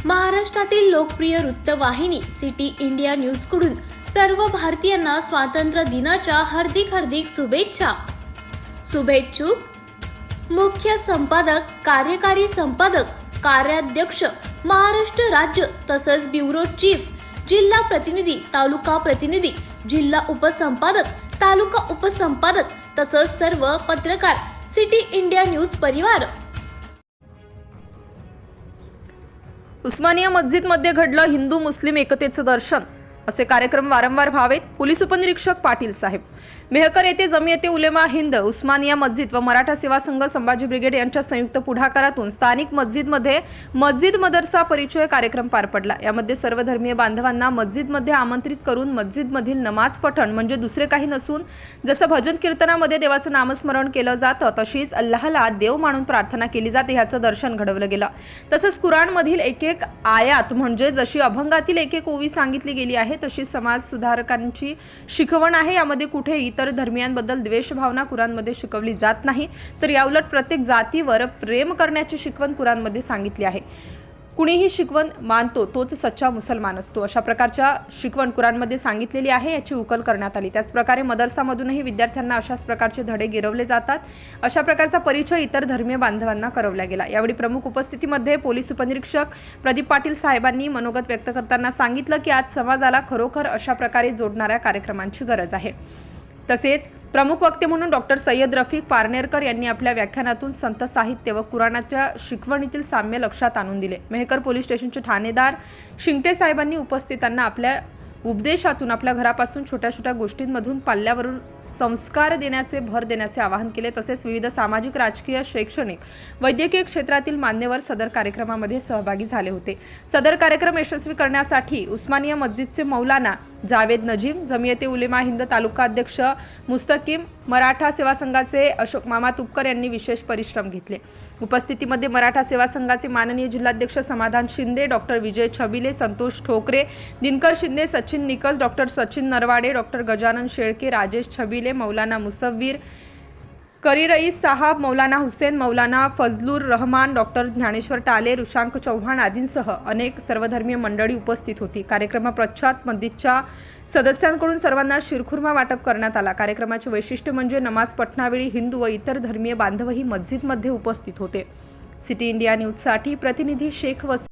महाराष्ट्रातील लोकप्रिय वृत्तवाहिनी सिटी इंडिया न्यूजकडून सर्व भारतीयांना स्वातंत्र्य दिनाच्या हार्दिक शुभेच्छा. शुभेच्छुक मुख्य संपादक, कार्यकारी संपादक, कार्याध्यक्ष, महाराष्ट्र राज्य तसंच ब्युरो चीफ, जिल्हा प्रतिनिधी, तालुका प्रतिनिधी, जिल्हा उपसंपादक, तालुका उपसंपादक तसंच सर्व पत्रकार, सिटी इंडिया न्यूज परिवार. उस्मानिया मस्जिदमध्ये घडलं हिंदू मुस्लिम एकतेचं दर्शन. असे कार्यक्रम वारंवार व्हावेत. पोलीस उपनिरीक्षक पाटील साहेब. मेहकर येथे जमियते उलेमा हिंद, उस्मानिया मस्जिद व मराठा सेवा संघ संभाजी ब्रिगेड यांच्या संयुक्त पुढाकारातून स्थानिक मस्जिदमध्ये मस्जिद मदरसा परिचय कार्यक्रम पार पडला. यामध्ये सर्व धर्मीय बांधवांना मस्जिदमध्ये आमंत्रित करून मस्जिदमधील नमाज पठण म्हणजे दुसरे काही नसून जसं भजन कीर्तनामध्ये देवाचं नामस्मरण केलं जातं तशीच अल्लाहला देव मानून प्रार्थना केली जाते ह्याचं दर्शन घडवलं गेलं. तसंच कुराणमधील एक एक आयात म्हणजे जशी अभंगातील एक एक ओवी सांगितली गेली आहे तशी समाज सुधारकांची शिकवण आहे. यामध्ये कुठे इतर धर्मियांबद्दल द्वेष भावना कुराणमध्ये शिकवली जात नाही, तर याउलट प्रत्येक जातीवर प्रेम करण्याची शिकवण कुराणमध्ये सांगितली आहे. कुणीही शिकवण मानतो तोच सच्चा मुसलमान असतो, अशा प्रकारच्या शिकवण कुराणमध्ये सांगितलेली आहे. याची उकल करण्यात आली. त्याचप्रकारे मदरसामधूनही विद्यार्थ्यांना अशाच प्रकारचे धडे गिरवले जातात. अशा प्रकारचा परिचय इतर धर्मीय बांधवांना करवला गेला. यावेळी प्रमुख उपस्थितीमध्ये पोलीस उपनिरीक्षक प्रदीप पाटील साहेबांनी मनोगत व्यक्त करताना सांगितलं की आज समाजाला खरोखर अशा प्रकारे जोडणाऱ्या कार्यक्रमांची गरज आहे. तसेच प्रमुख वक्ते म्हणून डॉक्टर सय्यद रफिक पारनेरकर यांनी आपल्या व्याख्यानातून संत साहित्य व कुराणाच्या शिकवणीतील साम्य लक्षात आणून दिले. मेहकर पोलीस स्टेशनचे ठाणेदार शिंगटे साहेबांनी उपस्थितांना आपल्या उपदेशातून आपल्या घरापासून छोट्या छोट्या गोष्टींमधून पाल्यावरून संस्कार देण्याचे भर देण्याचे आवाहन केले. तसेच विविध सामाजिक, राजकीय, शैक्षणिक, वैद्यकीय क्षेत्रातील मान्यवर सदर कार्यक्रमामध्ये सहभागी झाले होते. सदर कार्यक्रम यशस्वी करण्यासाठी उस्मानिया मस्जिदचे मौलाना जावेद नजीम, जमियते उलेमा हिंद तालुका अध्यक्ष मुस्तकीम, मराठा सेवा संघाचे अशोक मामा तुपकर यांनी विशेष परिश्रम घेतले. उपस्थितीमध्ये मराठा सेवा संघाचे माननीय जिल्हाध्यक्ष समाधान शिंदे, डॉक्टर विजय छबिले, संतोष ठोकरे, दिनकर शिंदे, सचिन निकस, डॉक्टर सचिन नरवाडे, डॉक्टर गजानन शेळके, राजेश छबिले, मौलाना मुसव्वीर, करी रईस साहब, मौलाना हुसेन, मौलाना फजलुर रहमान, डॉक्टर ज्ञानेश्वर टाले, रुशांक चव्हाण आदींसह अनेक सर्वधर्मीय मंडळी उपस्थित होती. कार्यक्रमापश्चात मस्जिदच्या सदस्यांकडून सर्वांना शिरखुर्मा वाटप करण्यात आला. कार्यक्रमाचे वैशिष्ट्य म्हणजे नमाज पठणावेळी हिंदू व इतर धर्मीय बांधवही मस्जिदमध्ये उपस्थित होते. सिटी इंडिया न्यूजसाठी प्रतिनिधी शेख वसी.